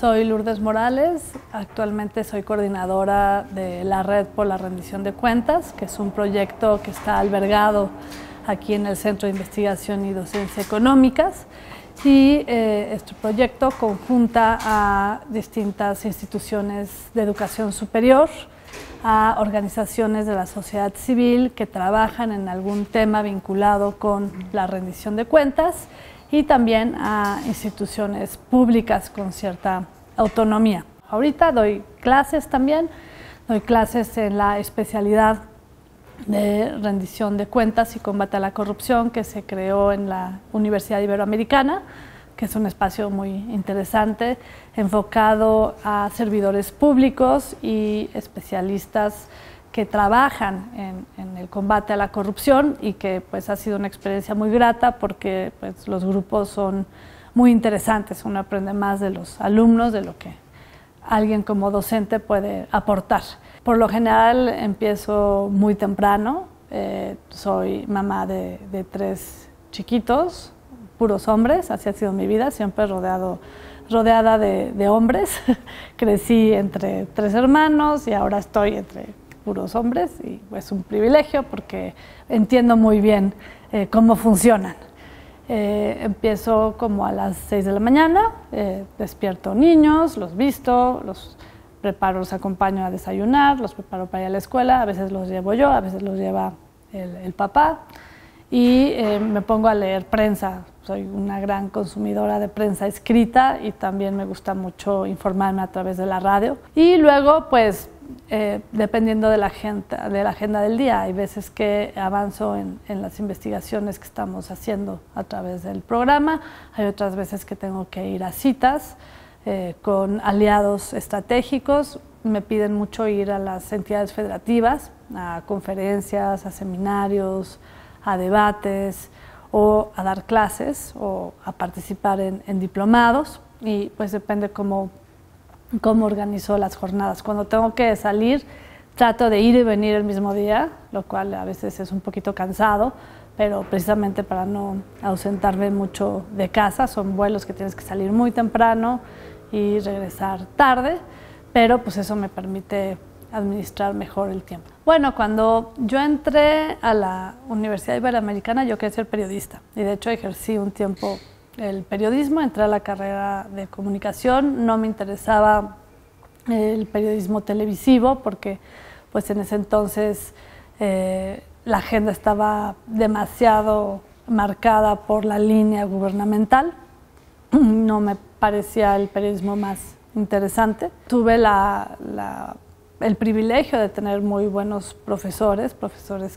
Soy Lourdes Morales, actualmente soy coordinadora de la Red por la Rendición de Cuentas, que es un proyecto que está albergado aquí en el Centro de Investigación y Docencia Económicas. Y este proyecto conjunta a distintas instituciones de educación superior, a organizaciones de la sociedad civil que trabajan en algún tema vinculado con la rendición de cuentas y también a instituciones públicas con cierta autonomía. Ahorita doy clases también, doy clases en la especialidad de rendición de cuentas y combate a la corrupción que se creó en la Universidad Iberoamericana, que es un espacio muy interesante, enfocado a servidores públicos y especialistas que trabajan en el combate a la corrupción, y que pues ha sido una experiencia muy grata porque pues los grupos son muy interesantes, uno aprende más de los alumnos de lo que alguien como docente puede aportar. Por lo general empiezo muy temprano, soy mamá de 3 chiquitos, puros hombres, así ha sido mi vida, siempre rodeada de hombres. Crecí entre 3 hermanos y ahora estoy entre puros hombres, y es un privilegio porque entiendo muy bien cómo funcionan. Empiezo como a las 6 de la mañana, despierto niños, los visto, los preparo, los acompaño a desayunar, los preparo para ir a la escuela, a veces los llevo yo, a veces los lleva el papá, y me pongo a leer prensa. Soy una gran consumidora de prensa escrita y también me gusta mucho informarme a través de la radio. Y luego, pues, dependiendo de la agenda del día, hay veces que avanzo en las investigaciones que estamos haciendo a través del programa, hay otras veces que tengo que ir a citas con aliados estratégicos. Me piden mucho ir a las entidades federativas, a conferencias, a seminarios, a debates, o a dar clases, o a participar en diplomados, y pues depende cómo organizo las jornadas. Cuando tengo que salir, trato de ir y venir el mismo día, lo cual a veces es un poquito cansado, pero precisamente para no ausentarme mucho de casa. Son vuelos que tienes que salir muy temprano y regresar tarde, pero pues eso me permite administrar mejor el tiempo. Bueno, cuando yo entré a la Universidad Iberoamericana, yo quería ser periodista, y de hecho ejercí un tiempo el periodismo. Entré a la carrera de comunicación. No me interesaba el periodismo televisivo porque pues en ese entonces la agenda estaba demasiado marcada por la línea gubernamental. No me parecía el periodismo más interesante. Tuve el privilegio de tener muy buenos profesores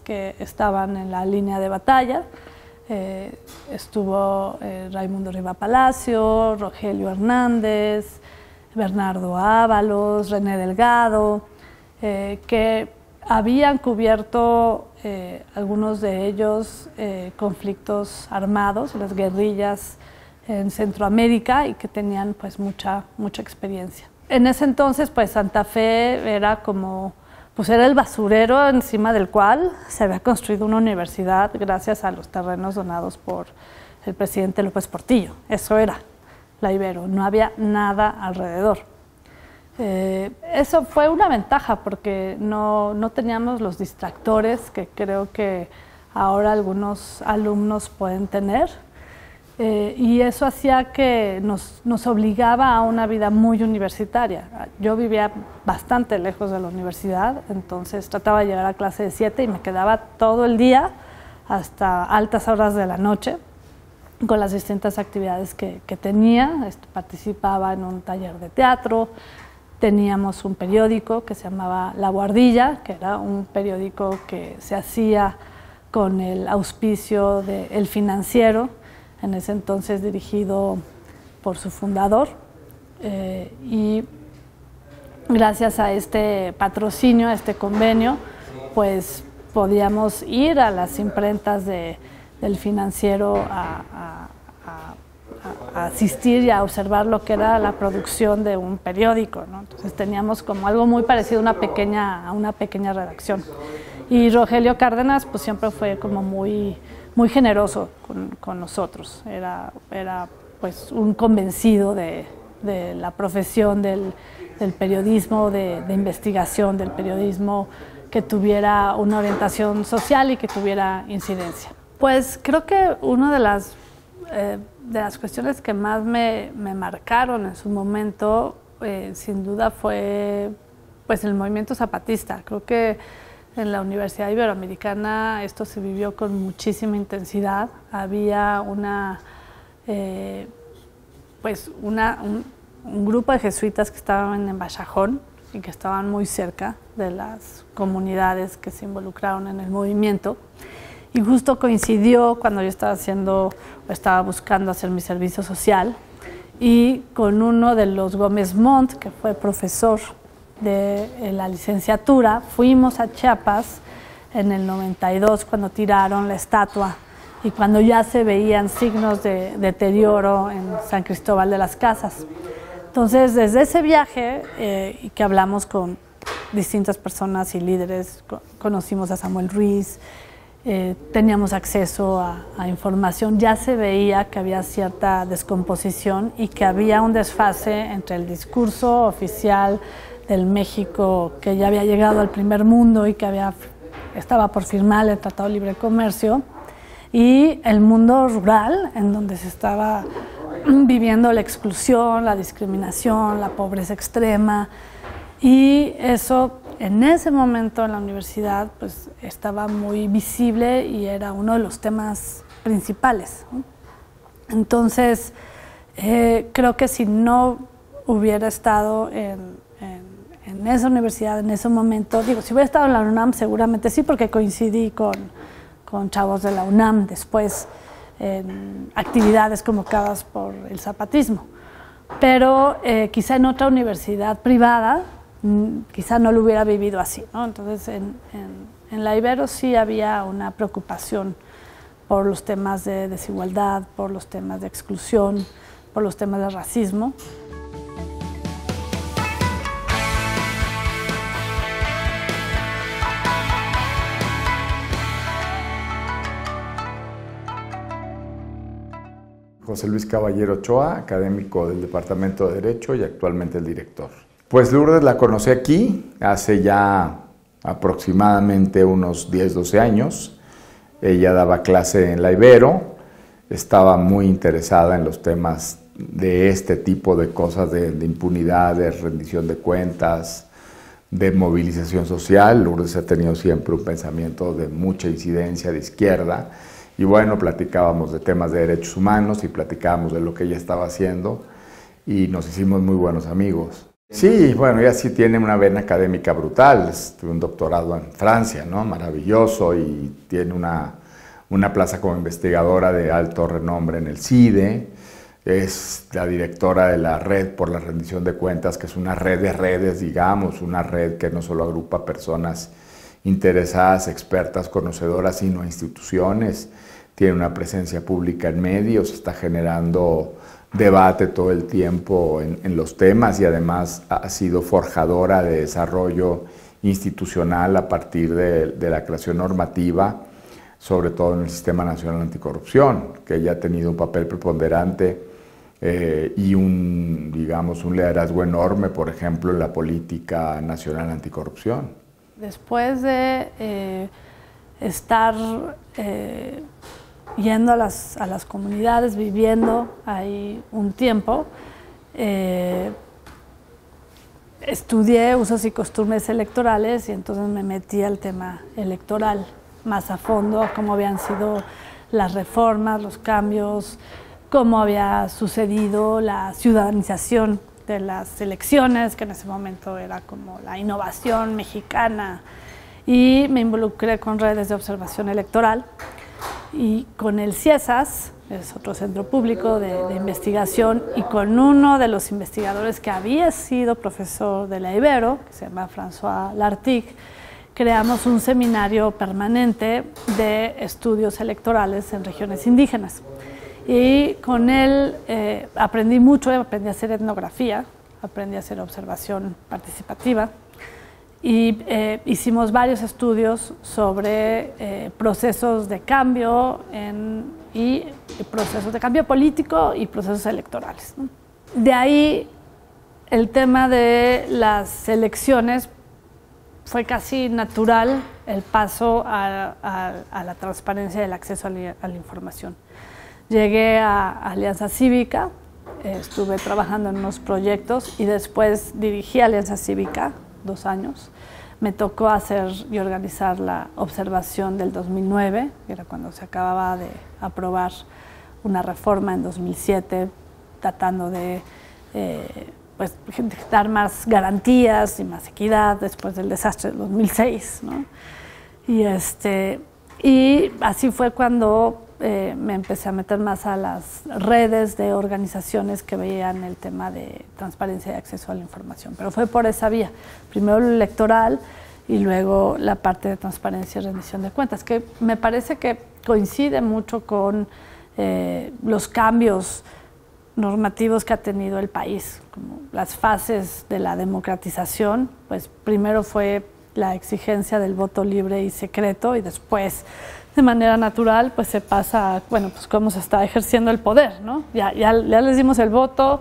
que estaban en la línea de batalla. Estuvo Raimundo Riva Palacio, Rogelio Hernández, Bernardo Ábalos, René Delgado, que habían cubierto algunos de ellos conflictos armados, las guerrillas en Centroamérica, y que tenían pues mucha experiencia. En ese entonces pues Santa Fe era como, pues era el basurero encima del cual se había construido una universidad gracias a los terrenos donados por el presidente López Portillo. Eso era la Ibero, no había nada alrededor. Eso fue una ventaja porque no teníamos los distractores que creo que ahora algunos alumnos pueden tener. Y eso hacía que nos obligaba a una vida muy universitaria. Yo vivía bastante lejos de la universidad, entonces trataba de llegar a clase de 7 y me quedaba todo el día hasta altas horas de la noche con las distintas actividades que tenía. Participaba en un taller de teatro, teníamos un periódico que se llamaba La Buhardilla, que era un periódico que se hacía con el auspicio de El Financiero, en ese entonces dirigido por su fundador, y gracias a este patrocinio, a este convenio, pues podíamos ir a las imprentas del Financiero a asistir y a observar lo que era la producción de un periódico, ¿no? Entonces teníamos como algo muy parecido a una pequeña redacción. Y Rogelio Cárdenas pues siempre fue como muy generoso con nosotros. Era pues un convencido de de la profesión del periodismo de investigación, del periodismo que tuviera una orientación social y que tuviera incidencia. Pues creo que una de las cuestiones que más me marcaron en su momento, sin duda, fue pues el movimiento zapatista. Creo que en la Universidad Iberoamericana esto se vivió con muchísima intensidad. Había un grupo de jesuitas que estaban en Bachajón y que estaban muy cerca de las comunidades que se involucraron en el movimiento. Y justo coincidió cuando yo estaba buscando hacer mi servicio social, y con uno de los Gómez Montt, que fue profesor de la licenciatura, fuimos a Chiapas en el 92 cuando tiraron la estatua y cuando ya se veían signos de deterioro en San Cristóbal de las Casas. Entonces, desde ese viaje, y que hablamos con distintas personas y líderes, conocimos a Samuel Ruiz, teníamos acceso a información, ya se veía que había cierta descomposición y que había un desfase entre el discurso oficial del México, que ya había llegado al primer mundo y que estaba por firmar el Tratado de Libre Comercio, y el mundo rural, en donde se estaba viviendo la exclusión, la discriminación, la pobreza extrema. Y eso, en ese momento en la universidad, pues estaba muy visible y era uno de los temas principales, ¿no? Entonces, creo que si no hubiera estado en esa universidad, en ese momento, si hubiera estado en la UNAM, seguramente sí, porque coincidí con chavos de la UNAM después en actividades convocadas por el zapatismo. Pero quizá en otra universidad privada, quizá no lo hubiera vivido así, ¿no? Entonces, en la Ibero sí había una preocupación por los temas de desigualdad, por los temas de exclusión, por los temas de racismo. José Luis Caballero Ochoa, académico del Departamento de Derecho y actualmente el director. Pues Lourdes la conocí aquí hace ya aproximadamente unos 10, 12 años. Ella daba clase en la Ibero, estaba muy interesada en los temas de este tipo de cosas, de impunidad, de rendición de cuentas, de movilización social. Lourdes ha tenido siempre un pensamiento de mucha incidencia de izquierda. Y bueno, platicábamos de temas de derechos humanos y platicábamos de lo que ella estaba haciendo y nos hicimos muy buenos amigos. Sí, bueno, ella sí tiene una vena académica brutal, tuvo un doctorado en Francia, ¿no? Maravilloso, y tiene una plaza como investigadora de alto renombre en el CIDE. Es la directora de la Red por la Rendición de Cuentas, que es una red de redes, digamos, una red que no solo agrupa personas interesadas, expertas, conocedoras, sino instituciones. Tiene una presencia pública en medios, está generando debate todo el tiempo en los temas y además ha sido forjadora de desarrollo institucional a partir de la creación normativa, sobre todo en el Sistema Nacional Anticorrupción, que ya ha tenido un papel preponderante y un liderazgo enorme, por ejemplo, en la política nacional anticorrupción. Después de estar yendo a las comunidades, viviendo ahí un tiempo, estudié usos y costumbres electorales y entonces me metí al tema electoral más a fondo, a cómo habían sido las reformas, los cambios, cómo había sucedido la ciudadanización de las elecciones, que en ese momento era como la innovación mexicana, y me involucré con redes de observación electoral y con el CIESAS, es otro centro público de investigación, y con uno de los investigadores que había sido profesor de la Ibero, que se llama François Lartigue, creamos un seminario permanente de estudios electorales en regiones indígenas. Y con él aprendí mucho, aprendí a hacer etnografía, aprendí a hacer observación participativa y hicimos varios estudios sobre procesos de cambio y procesos de cambio político y procesos electorales, ¿no? De ahí el tema de las elecciones fue casi natural el paso a la transparencia y el acceso a la información. Llegué a Alianza Cívica, estuve trabajando en unos proyectos y después dirigí Alianza Cívica 2 años. Me tocó hacer y organizar la observación del 2009, que era cuando se acababa de aprobar una reforma en 2007, tratando de pues, dar más garantías y más equidad después del desastre del 2006, ¿no? Y así fue cuando me empecé a meter más a las redes de organizaciones que veían el tema de transparencia y acceso a la información. Pero fue por esa vía, primero lo electoral y luego la parte de transparencia y rendición de cuentas, que me parece que coincide mucho con los cambios normativos que ha tenido el país, como las fases de la democratización. Pues primero fue la exigencia del voto libre y secreto y después, de manera natural, pues se pasa a, bueno, pues cómo se está ejerciendo el poder, ¿no? Ya les dimos el voto,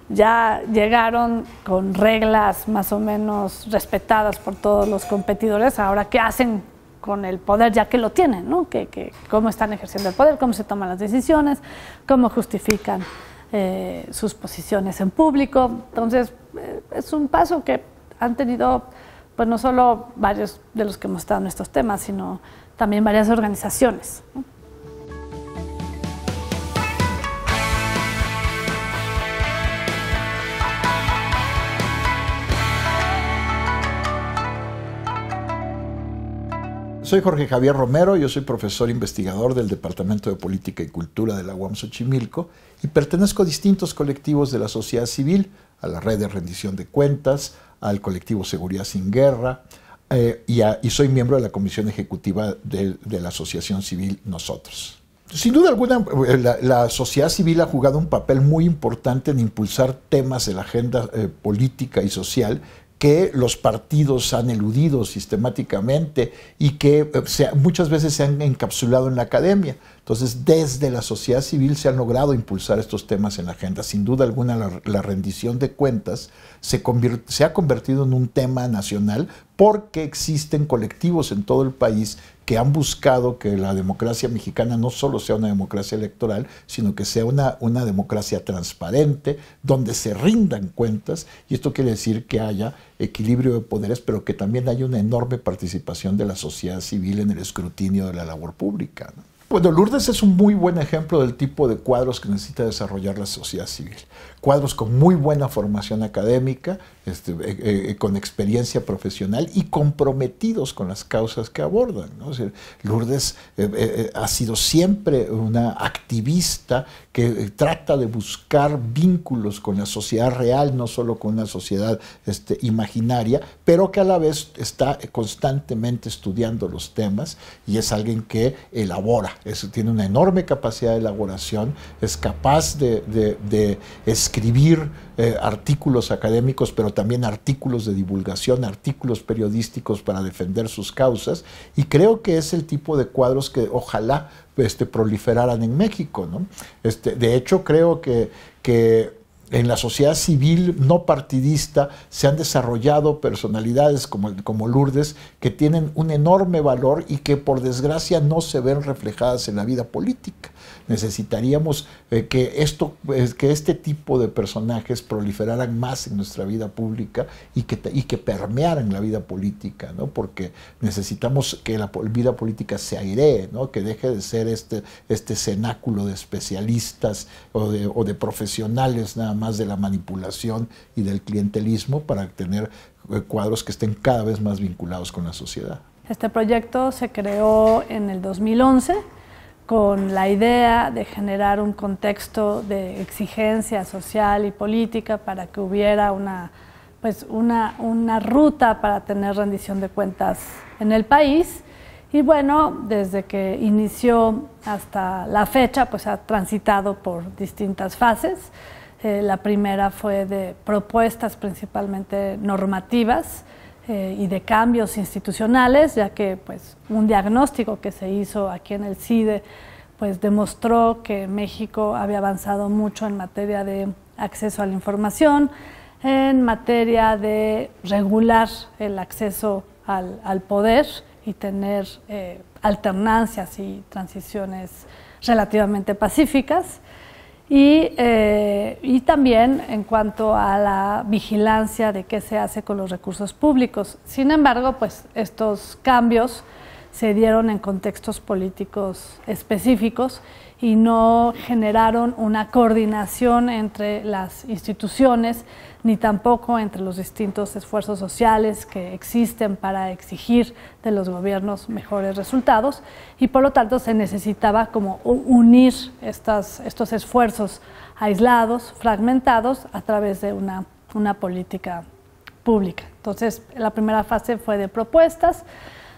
ya llegaron con reglas más o menos respetadas por todos los competidores. Ahora, ¿qué hacen con el poder ya que lo tienen, ¿no? ¿Cómo están ejerciendo el poder? ¿Cómo se toman las decisiones? ¿Cómo justifican sus posiciones en público? Entonces, es un paso que han tenido, pues no solo varios de los que hemos estado en estos temas, sino también varias organizaciones, ¿no? Soy Jorge Javier Romero, yo soy profesor investigador del Departamento de Política y Cultura de la UAM Xochimilco y pertenezco a distintos colectivos de la sociedad civil, a la Red de Rendición de Cuentas, al colectivo Seguridad Sin Guerra, y soy miembro de la Comisión Ejecutiva de la Asociación Civil Nosotros. Sin duda alguna, la sociedad civil ha jugado un papel muy importante en impulsar temas de la agenda política y social que los partidos han eludido sistemáticamente y que muchas veces se han encapsulado en la academia. Entonces, desde la sociedad civil se han logrado impulsar estos temas en la agenda. Sin duda alguna, la rendición de cuentas se ha convertido en un tema nacional porque existen colectivos en todo el país que han buscado que la democracia mexicana no solo sea una democracia electoral, sino que sea una democracia transparente, donde se rindan cuentas, y esto quiere decir que haya equilibrio de poderes, pero que también haya una enorme participación de la sociedad civil en el escrutinio de la labor pública, ¿no? Bueno, Lourdes es un muy buen ejemplo del tipo de cuadros que necesita desarrollar la sociedad civil. Cuadros con muy buena formación académica, con experiencia profesional y comprometidos con las causas que abordan, ¿no? O sea, Lourdes ha sido siempre una activista que trata de buscar vínculos con la sociedad real, no solo con una sociedad imaginaria, pero que a la vez está constantemente estudiando los temas y es alguien que elabora. Tiene una enorme capacidad de elaboración, es capaz de escribir artículos académicos, pero también artículos de divulgación, artículos periodísticos para defender sus causas, y creo que es el tipo de cuadros que ojalá proliferaran en México, ¿no? De hecho, creo que en la sociedad civil no partidista se han desarrollado personalidades como Lourdes que tienen un enorme valor y que por desgracia no se ven reflejadas en la vida política. Necesitaríamos que este tipo de personajes proliferaran más en nuestra vida pública y que permearan la vida política, ¿no? Porque necesitamos que la vida política se airee, ¿no? Que deje de ser este cenáculo de especialistas o de profesionales nada más de la manipulación y del clientelismo, para tener cuadros que estén cada vez más vinculados con la sociedad. Este proyecto se creó en el 2011 con la idea de generar un contexto de exigencia social y política para que hubiera una ruta para tener rendición de cuentas en el país. Y bueno, desde que inició hasta la fecha, pues ha transitado por distintas fases. La primera fue de propuestas principalmente normativas y de cambios institucionales, ya que pues un diagnóstico que se hizo aquí en el CIDE pues demostró que México había avanzado mucho en materia de acceso a la información, en materia de regular el acceso al poder y tener alternancias y transiciones relativamente pacíficas. Y también en cuanto a la vigilancia de qué se hace con los recursos públicos. Sin embargo, pues estos cambios se dieron en contextos políticos específicos y no generaron una coordinación entre las instituciones, ni tampoco entre los distintos esfuerzos sociales que existen para exigir de los gobiernos mejores resultados, y por lo tanto se necesitaba como unir estos esfuerzos aislados, fragmentados, a través de una política pública. Entonces, la primera fase fue de propuestas,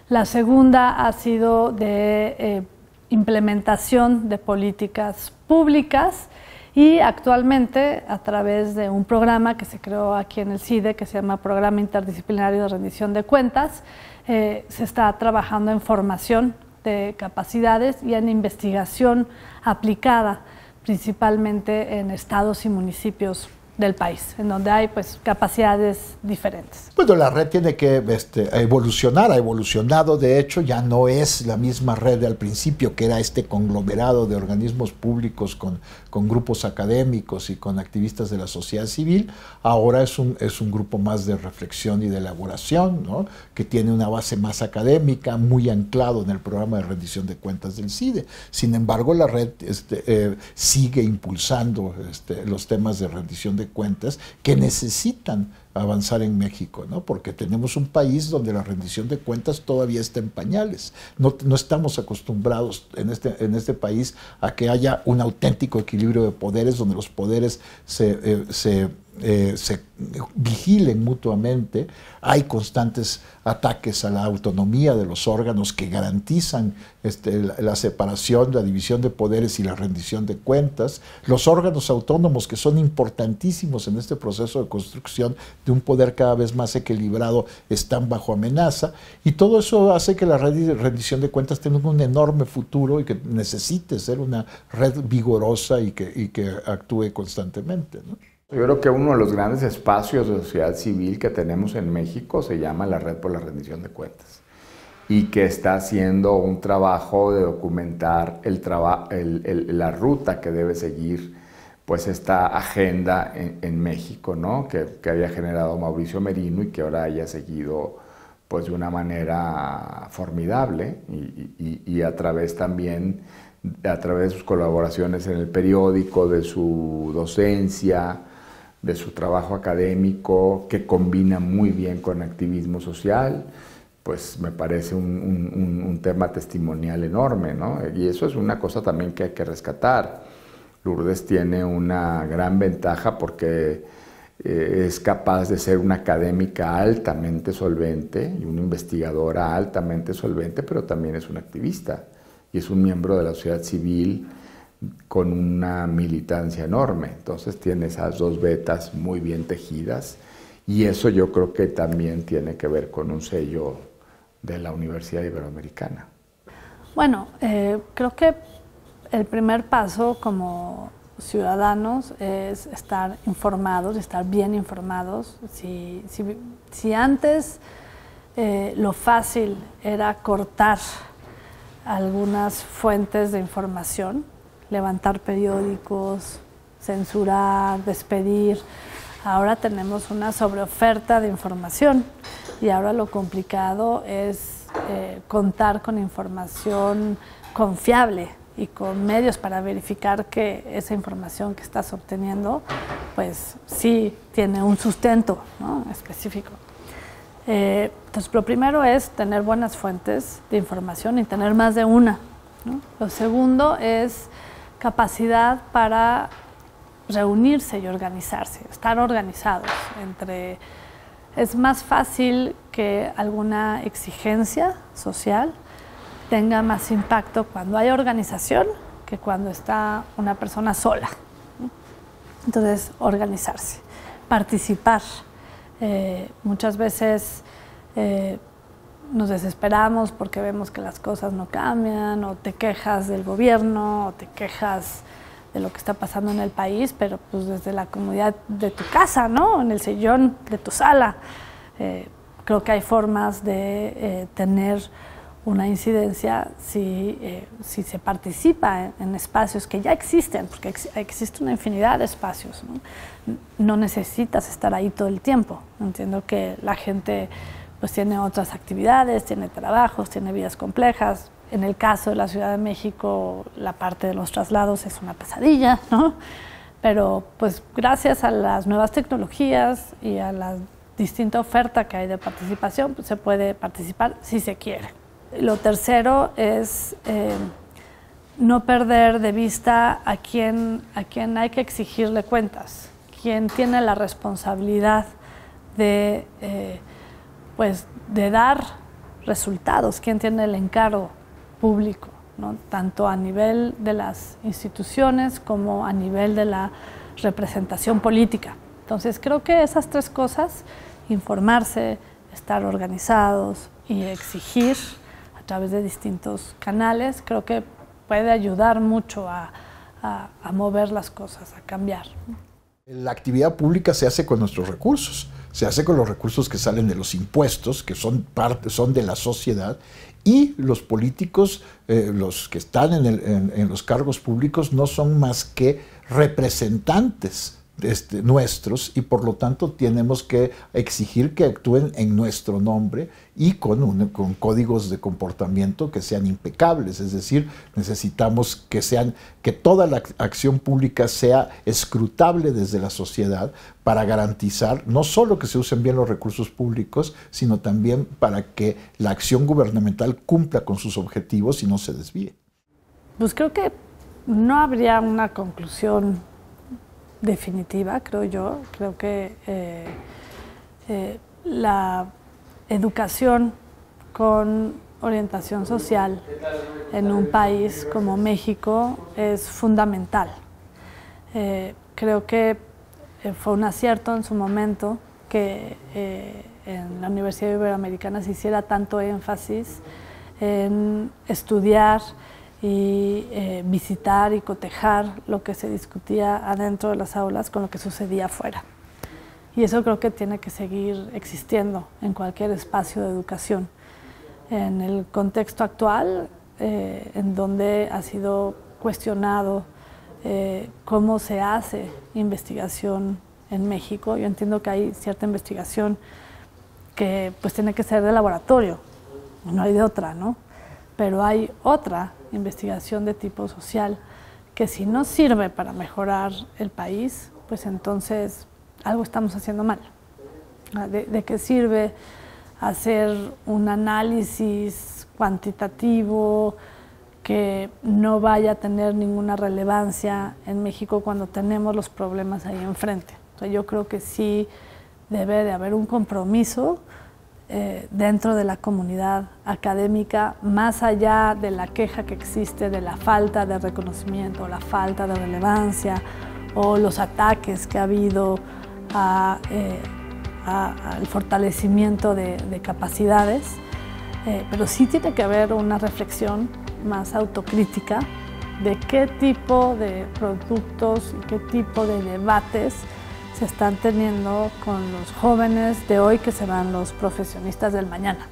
la segunda ha sido de implementación de políticas públicas, y actualmente, a través de un programa que se creó aquí en el CIDE, que se llama Programa Interdisciplinario de Rendición de Cuentas, se está trabajando en formación de capacidades y en investigación aplicada, principalmente en estados y municipios del país, en donde hay pues capacidades diferentes. Bueno, la red tiene que evolucionar, ha evolucionado, de hecho ya no es la misma red de al principio, que era este conglomerado de organismos públicos con grupos académicos y con activistas de la sociedad civil. Ahora es un grupo más de reflexión y de elaboración, ¿no?, que tiene una base más académica, muy anclado en el programa de rendición de cuentas del CIDE. Sin embargo, la red sigue impulsando los temas de rendición de cuentas que necesitan avanzar en México, ¿no? Porque tenemos un país donde la rendición de cuentas todavía está en pañales. No estamos acostumbrados en este país a que haya un auténtico equilibrio de poderes, donde los poderes se vigilen mutuamente. Hay constantes ataques a la autonomía de los órganos que garantizan la separación, la división de poderes y la rendición de cuentas. Los órganos autónomos, que son importantísimos en este proceso de construcción de un poder cada vez más equilibrado, están bajo amenaza, y todo eso hace que la red de rendición de cuentas tenga un enorme futuro y que necesite ser una red vigorosa y que actúe constantemente, ¿no? Yo creo que uno de los grandes espacios de sociedad civil que tenemos en México se llama la Red por la Rendición de Cuentas, y que está haciendo un trabajo de documentar la ruta que debe seguir pues esta agenda en México, ¿no?, que había generado Mauricio Merino y que ahora haya seguido pues de una manera formidable, y a través de sus colaboraciones en el periódico, de su docencia, de su trabajo académico, que combina muy bien con activismo social, pues me parece un tema testimonial enorme, ¿no? Y eso es una cosa también que hay que rescatar. Lourdes tiene una gran ventaja porque es capaz de ser una académica altamente solvente y una investigadora altamente solvente, pero también es una activista y es un miembro de la sociedad civil con una militancia enorme. Entonces tiene esas dos vetas muy bien tejidas, y eso yo creo que también tiene que ver con un sello de la Universidad Iberoamericana. Bueno, creo que el primer paso como ciudadanos es estar informados, estar bien informados. Si antes lo fácil era cortar algunas fuentes de información, levantar periódicos, censurar, despedir, ahora tenemos una sobreoferta de información, y ahora lo complicado es contar con información confiable y con medios para verificar que esa información que estás obteniendo pues sí tiene un sustento, ¿no?, específico. Entonces, lo primero es tener buenas fuentes de información y tener más de una, ¿no? Lo segundo es capacidad para reunirse y organizarse, estar organizados. Es más fácil que alguna exigencia social tenga más impacto cuando hay organización que cuando está una persona sola, ¿no? Entonces, organizarse, participar. Muchas veces nos desesperamos porque vemos que las cosas no cambian, o te quejas del gobierno, o te quejas de lo que está pasando en el país, pero pues desde la comodidad de tu casa, ¿no? En el sillón de tu sala. Creo que hay formas de tener una incidencia si se participa en espacios que ya existen, porque existe una infinidad de espacios, ¿no? No necesitas estar ahí todo el tiempo. Entiendo que la gente pues tiene otras actividades, tiene trabajos, tiene vidas complejas. En el caso de la Ciudad de México, la parte de los traslados es una pesadilla, ¿no? Pero pues gracias a las nuevas tecnologías y a la distinta oferta que hay de participación, pues se puede participar si se quiere. Lo tercero es no perder de vista a quién hay que exigirle cuentas, quién tiene la responsabilidad de dar resultados, quién tiene el encargo público, ¿no? Tanto a nivel de las instituciones como a nivel de la representación política. Entonces creo que esas tres cosas, informarse, estar organizados y exigir a través de distintos canales, creo que puede ayudar mucho a mover las cosas, a cambiar. La actividad pública se hace con nuestros recursos, se hace con los recursos que salen de los impuestos, que son de la sociedad, y los políticos, los que están en los cargos públicos, no son más que representantes nuestros, y por lo tanto tenemos que exigir que actúen en nuestro nombre y con códigos de comportamiento que sean impecables. Es decir, necesitamos que toda la acción pública sea escrutable desde la sociedad para garantizar no solo que se usen bien los recursos públicos, sino también para que la acción gubernamental cumpla con sus objetivos y no se desvíe. Pues creo que no habría una conclusión definitiva, creo yo. Creo que la educación con orientación social en un país como México es fundamental. Creo que fue un acierto en su momento que en la Universidad Iberoamericana se hiciera tanto énfasis en estudiar y visitar y cotejar lo que se discutía adentro de las aulas con lo que sucedía afuera. Y eso creo que tiene que seguir existiendo en cualquier espacio de educación. En el contexto actual, en donde ha sido cuestionado cómo se hace investigación en México, yo entiendo que hay cierta investigación que pues tiene que ser de laboratorio, no hay de otra, ¿no? Pero hay otra investigación de tipo social que si no sirve para mejorar el país, pues entonces algo estamos haciendo mal. ¿De qué sirve hacer un análisis cuantitativo que no vaya a tener ninguna relevancia en México cuando tenemos los problemas ahí enfrente? O sea, yo creo que sí debe de haber un compromiso dentro de la comunidad académica, más allá de la queja que existe de la falta de reconocimiento, la falta de relevancia o los ataques que ha habido al fortalecimiento de capacidades, pero sí tiene que haber una reflexión más autocrítica de qué tipo de productos y qué tipo de debates se están teniendo con los jóvenes de hoy que serán los profesionistas del mañana.